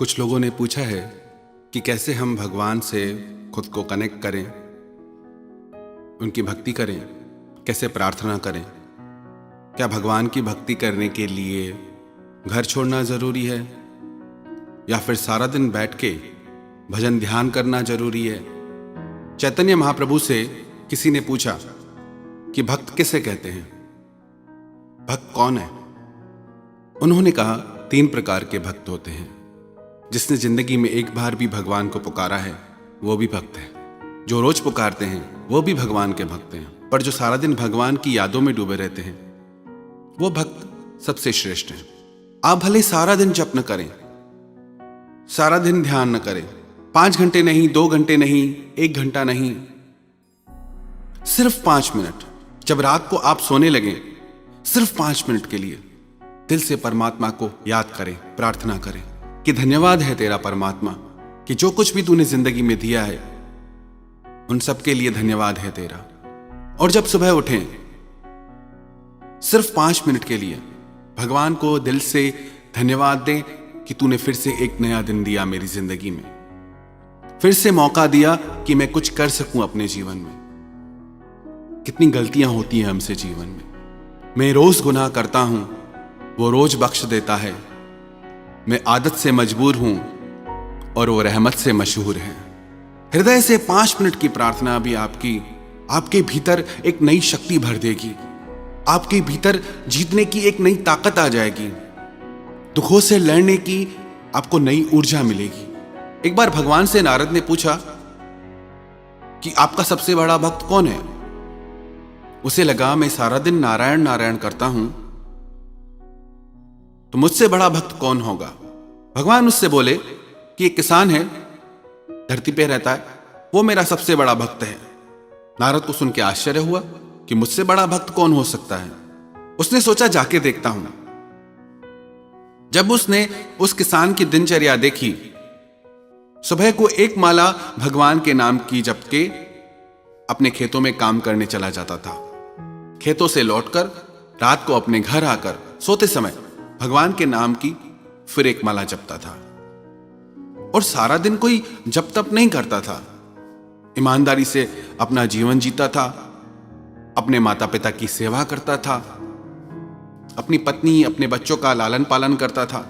कुछ लोगों ने पूछा है कि कैसे हम भगवान से खुद को कनेक्ट करें, उनकी भक्ति करें, कैसे प्रार्थना करें। क्या भगवान की भक्ति करने के लिए घर छोड़ना ज़रूरी है या फिर सारा दिन बैठ के भजन ध्यान करना ज़रूरी है। चैतन्य महाप्रभु से किसी ने पूछा कि भक्त किसे कहते हैं, भक्त कौन है। उन्होंने कहा 3 प्रकार के भक्त होते हैं। जिसने जिंदगी में एक बार भी भगवान को पुकारा है वो भी भक्त है, जो रोज पुकारते हैं वो भी भगवान के भक्त हैं, पर जो सारा दिन भगवान की यादों में डूबे रहते हैं वो भक्त सबसे श्रेष्ठ हैं। आप भले सारा दिन जप न करें, सारा दिन ध्यान न करें, 5 घंटे नहीं, 2 घंटे नहीं, 1 घंटा नहीं, सिर्फ 5 मिनट जब रात को आप सोने लगें, सिर्फ 5 मिनट के लिए दिल से परमात्मा को याद करें, प्रार्थना करें कि धन्यवाद है तेरा परमात्मा कि जो कुछ भी तूने जिंदगी में दिया है उन सब के लिए धन्यवाद है तेरा। और जब सुबह उठें, सिर्फ 5 मिनट के लिए भगवान को दिल से धन्यवाद दें कि तूने फिर से एक नया दिन दिया मेरी जिंदगी में, फिर से मौका दिया कि मैं कुछ कर सकूं अपने जीवन में। कितनी गलतियां होती हैं हमसे जीवन में। मैं रोज गुनाह करता हूं, वो रोज बख्श देता है। मैं आदत से मजबूर हूं और वो रहमत से मशहूर है। हृदय से 5 मिनट की प्रार्थना भी आपके भीतर एक नई शक्ति भर देगी, आपके भीतर जीतने की एक नई ताकत आ जाएगी, दुखों से लड़ने की आपको नई ऊर्जा मिलेगी। एक बार भगवान से नारद ने पूछा कि आपका सबसे बड़ा भक्त कौन है। उसे लगा मैं सारा दिन नारायण नारायण करता हूं तो मुझसे बड़ा भक्त कौन होगा। भगवान उससे बोले कि एक किसान है, धरती पे रहता है, वो मेरा सबसे बड़ा भक्त है। नारद को सुन के आश्चर्य हुआ कि मुझसे बड़ा भक्त कौन हो सकता है। उसने सोचा जाके देखता हूं। जब उसने उस किसान की दिनचर्या देखी, सुबह को 1 माला भगवान के नाम की जप के अपने खेतों में काम करने चला जाता था। खेतों से लौटकर रात को अपने घर आकर सोते समय भगवान के नाम की फिर 1 माला जपता था। और सारा दिन कोई जप तप नहीं करता था, ईमानदारी से अपना जीवन जीता था, अपने माता पिता की सेवा करता था, अपनी पत्नी अपने बच्चों का लालन पालन करता था,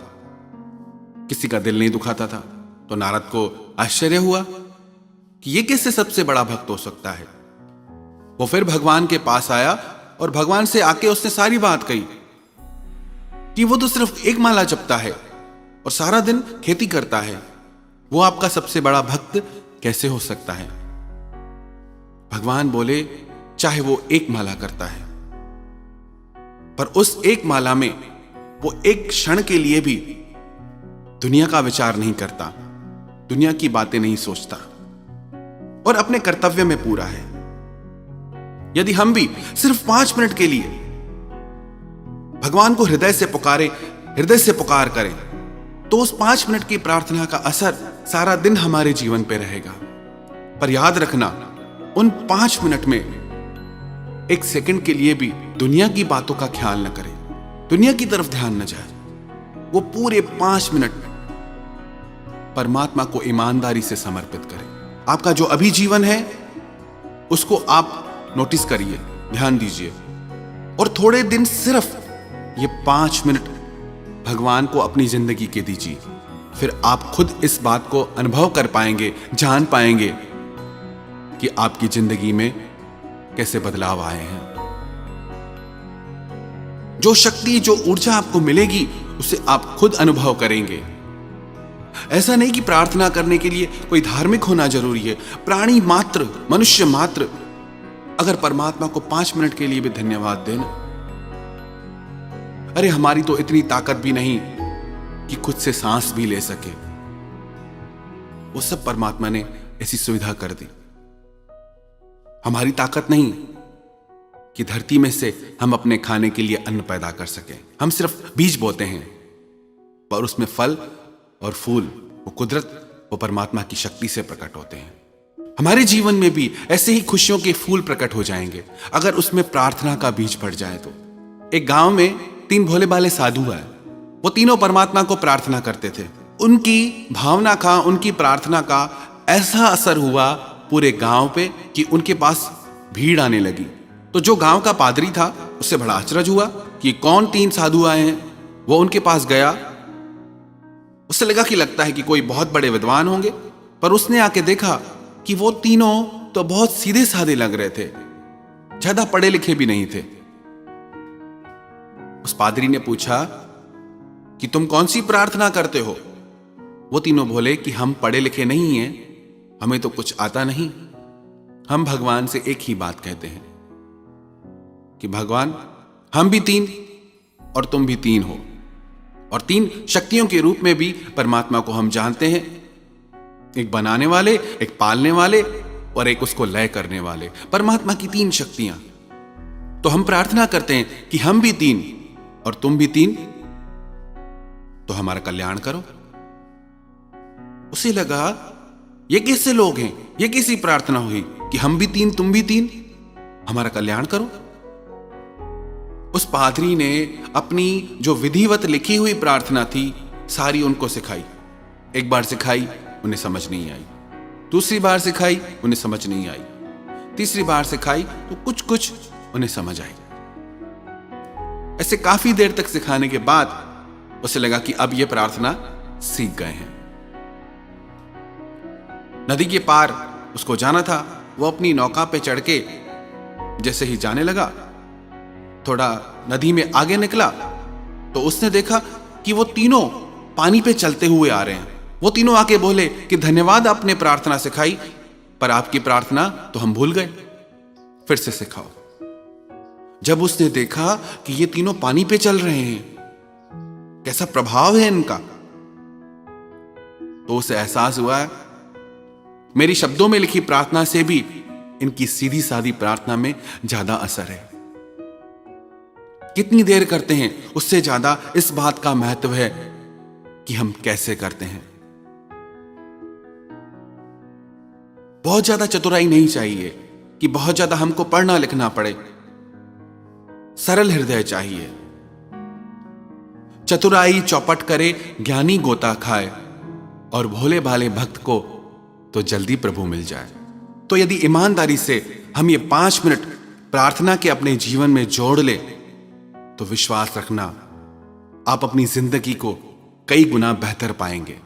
किसी का दिल नहीं दुखाता था। तो नारद को आश्चर्य हुआ कि ये कैसे सबसे बड़ा भक्त हो सकता है। वो फिर भगवान के पास आया और भगवान से आके उसने सारी बात कही कि वो तो सिर्फ 1 माला जपता है और सारा दिन खेती करता है, वो आपका सबसे बड़ा भक्त कैसे हो सकता है। भगवान बोले चाहे वो 1 माला करता है, पर उस 1 माला में वो एक क्षण के लिए भी दुनिया का विचार नहीं करता, दुनिया की बातें नहीं सोचता और अपने कर्तव्य में पूरा है। यदि हम भी सिर्फ 5 मिनट के लिए भगवान को हृदय से पुकार करें तो उस 5 मिनट की प्रार्थना का असर सारा दिन हमारे जीवन पे रहेगा। पर याद रखना, उन 5 मिनट में 1 सेकंड के लिए भी दुनिया की बातों का ख्याल न करें, दुनिया की तरफ ध्यान न जाए। वो पूरे 5 मिनट परमात्मा को ईमानदारी से समर्पित करें। आपका जो अभी जीवन है उसको आप नोटिस करिए, ध्यान दीजिए और थोड़े दिन सिर्फ ये 5 मिनट भगवान को अपनी जिंदगी के दीजिए। फिर आप खुद इस बात को अनुभव कर पाएंगे, जान पाएंगे कि आपकी जिंदगी में कैसे बदलाव आए हैं। जो शक्ति, जो ऊर्जा आपको मिलेगी उसे आप खुद अनुभव करेंगे। ऐसा नहीं कि प्रार्थना करने के लिए कोई धार्मिक होना जरूरी है। प्राणी मात्र, मनुष्य मात्र अगर परमात्मा को 5 मिनट के लिए भी धन्यवाद देना, अरे हमारी तो इतनी ताकत भी नहीं कि खुद से सांस भी ले सके, वो सब परमात्मा ने ऐसी सुविधा कर दी। हमारी ताकत नहीं कि धरती में से हम अपने खाने के लिए अन्न पैदा कर सके। हम सिर्फ बीज बोते हैं, पर उसमें फल और फूल वो कुदरत, वो परमात्मा की शक्ति से प्रकट होते हैं। हमारे जीवन में भी ऐसे ही खुशियों के फूल प्रकट हो जाएंगे अगर उसमें प्रार्थना का बीज पड़ जाए तो। एक गांव में 3 भोले भाले साधु आए। वो तीनों परमात्मा को प्रार्थना करते थे। उनकी भावना का, उनकी प्रार्थना का ऐसा असर हुआ पूरे गांव पे कि उनके पास भीड़ आने लगी। तो जो गांव का पादरी था उससे बड़ा आश्चर्य हुआ कि कौन 3 साधु आए हैं। वो उनके पास गया, उससे लगा कि लगता है कि कोई बहुत बड़े विद्वान होंगे, पर उसने आके देखा कि वो तीनों तो बहुत सीधे साधे लग रहे थे, ज्यादा पढ़े लिखे भी नहीं थे। उस पादरी ने पूछा कि तुम कौन सी प्रार्थना करते हो? वो तीनों बोले कि हम पढ़े लिखे नहीं हैं, हमें तो कुछ आता नहीं। हम भगवान से एक ही बात कहते हैं कि भगवान, हम भी 3 और तुम भी 3 हो, और 3 शक्तियों के रूप में भी परमात्मा को हम जानते हैं, एक बनाने वाले, एक पालने वाले और एक उसको लय करने वाले। परमात्मा की 3 शक्तियां। तो हम प्रार्थना करते हैं कि हम भी 3 और तुम भी 3, तो हमारा कल्याण करो। उसे लगा ये कैसे लोग हैं, ये कैसी प्रार्थना हुई कि हम भी 3 तुम भी 3, हमारा कल्याण करो। उस पादरी ने अपनी जो विधिवत लिखी हुई प्रार्थना थी सारी उनको सिखाई। एक बार सिखाई, उन्हें समझ नहीं आई। दूसरी बार सिखाई, उन्हें समझ नहीं आई। तीसरी बार सिखाई तो कुछ कुछ उन्हें समझ आई। ऐसे काफी देर तक सिखाने के बाद उसे लगा कि अब ये प्रार्थना सीख गए हैं। नदी के पार उसको जाना था। वो अपनी नौका पे चढ़ के जैसे ही जाने लगा, थोड़ा नदी में आगे निकला तो उसने देखा कि वो तीनों पानी पे चलते हुए आ रहे हैं। वो तीनों आके बोले कि धन्यवाद, आपने प्रार्थना सिखाई, पर आपकी प्रार्थना तो हम भूल गए, फिर से सिखाओ। जब उसने देखा कि ये तीनों पानी पे चल रहे हैं, कैसा प्रभाव है इनका, तो उसे एहसास हुआ मेरी शब्दों में लिखी प्रार्थना से भी इनकी सीधी सादी प्रार्थना में ज्यादा असर है। कितनी देर करते हैं उससे ज्यादा इस बात का महत्व है कि हम कैसे करते हैं। बहुत ज्यादा चतुराई नहीं चाहिए कि बहुत ज्यादा हमको पढ़ना लिखना पड़े। सरल हृदय चाहिए। चतुराई चौपट करे, ज्ञानी गोता खाए, और भोले भाले भक्त को तो जल्दी प्रभु मिल जाए। तो यदि ईमानदारी से हम ये 5 मिनट प्रार्थना के अपने जीवन में जोड़ ले, तो विश्वास रखना आप अपनी जिंदगी को कई गुना बेहतर पाएंगे।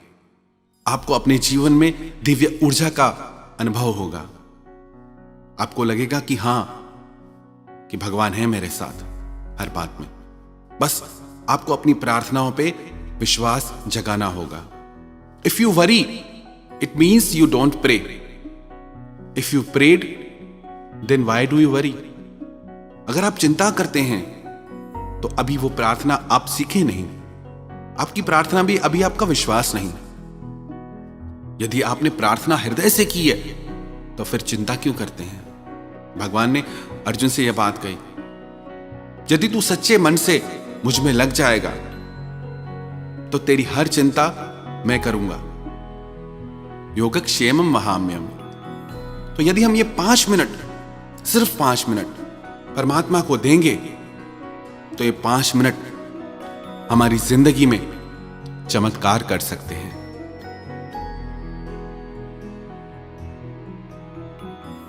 आपको अपने जीवन में दिव्य ऊर्जा का अनुभव होगा। आपको लगेगा कि हां, कि भगवान है मेरे साथ हर बात में। बस आपको अपनी प्रार्थनाओं पे विश्वास जगाना होगा। If you worry, it means you don't pray. If you prayed, then why do you worry? अगर आप चिंता करते हैं तो अभी वो प्रार्थना आप सीखे नहीं। आपकी प्रार्थना भी अभी आपका विश्वास नहीं। यदि आपने प्रार्थना हृदय से की है तो फिर चिंता क्यों करते हैं? भगवान ने अर्जुन से यह बात कही, यदि तू सच्चे मन से मुझ में लग जाएगा तो तेरी हर चिंता मैं करूंगा। योगक्षेमम वहाम्यम। तो यदि हम ये 5 मिनट, सिर्फ 5 मिनट परमात्मा को देंगे, तो ये 5 मिनट हमारी जिंदगी में चमत्कार कर सकते हैं।